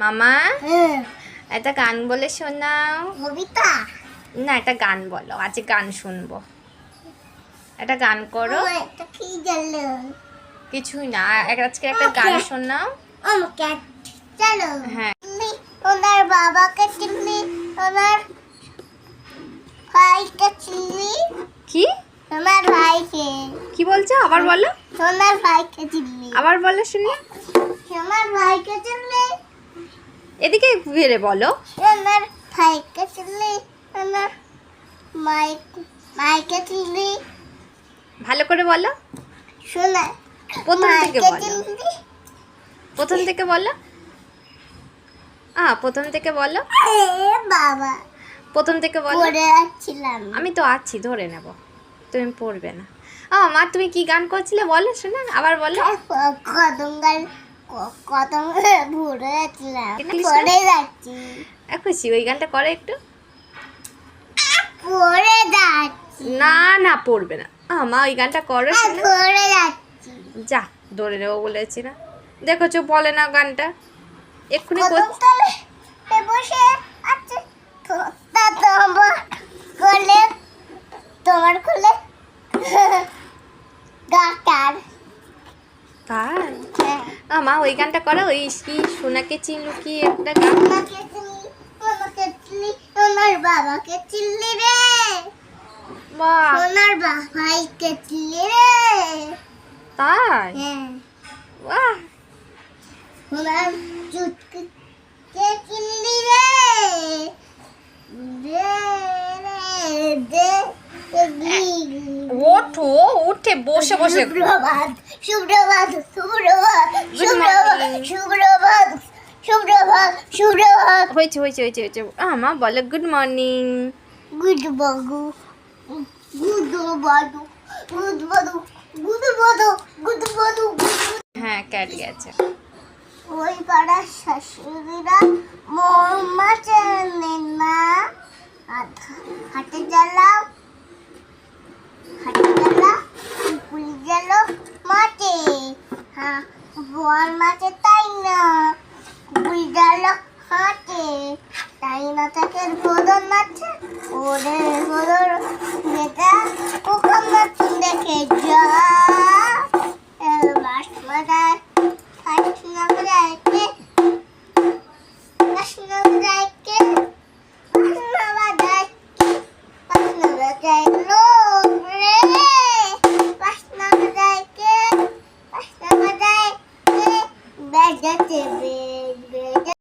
মামা একটা গান বলে শোনাও। কবিতা না, একটা গান বলো, আজকে গান শুনবো। একটা গান করো। এটা কি জানো? কিছুই না, আজকে একটা গান শোনাও। আমাকে চলো। হ্যাঁ। তুমি ওনার বাবাকে চিনলি, ওনার ভাইকে চিনলি? কি তোমার ভাইকে কি বলছো? আবার বলো, তোমার ভাইকে চিনলি? আবার বলো শুনি। তোমার ভাইকে চিনলি? এদিকে ফিরে বলো। ওনার ভাইকে চিনলি? ওনার মাইকে চিনলি? ভালো করে বলো, শোনা প্রথম থেকে মাইকে বলো। চিনলি? প্রথম থেকে বলো। প্রথম থেকে বলো। এ বাবা, প্রথম থেকে বলো। পড়ে যাচ্ছিলাম। আমি তো আছি, ধরে নেব, তুমি পড়বে না। মা তুমি কি গান করছিলে বলো শোনা, আবার বলো। কদমগাল কদম ভরে যাচ্ছিলাম, কি পড়ে যাচ্ছি, খুশি ওই গানটা করে একটু। পড়ে যাচ্ছি, না না, পড়বে না। মা ওই গানটা করো শোনা। পড়ে যাচ্ছি। যা, ধরে নেবো বলেছি না, দেখেছো বলে না গানটা এক্ষুনি কদম তলে বসে আছে তোমার কোলে, তোমার কোলে গাটার। তাই মা ওই গানটা করো, ওই কি সোনাকে চিনলু কি একটা গান। আমাকে চিনলি, ওনার বাবাকে চিনলি রে, বাহ, ওনার ভাইকে চিনলি রে। তাই হ্যাঁ, বাহ, ওনার চুটকে চিনলি রে, রে রে রে। ওঠো, উঠে বসে বসে। সুপ্রভাত, সুপ্রভাত, সুপ্রভাত, Good সুপ্রভাত, morning. সুপ্রভাত, সুপ্রভাত, সুপ্রভাত। হয়েছে হয়েছে হয়েছে হয়েছে। মা বলো good morning. Good বাগু, good বাদু, good বাদু, good বাদু, good বাদু। হ্যাঁ, ক্যাট গেছে। ওই পাড়ার শাশুড়িরা মোর মাছ আনে না, হাটে জ্বালাও, হাটে জ্বালাও, পুলি জ্বালো মাঠে। হ্যাঁ, বোয়াল মাছে তাই না, পুলি জ্বালো হাটে। তাই না থাকে গোদর নাচে, ওরে গোদর বেটা ওখান নাচ দেখে যা। বাস মাথায় কাঠি না করে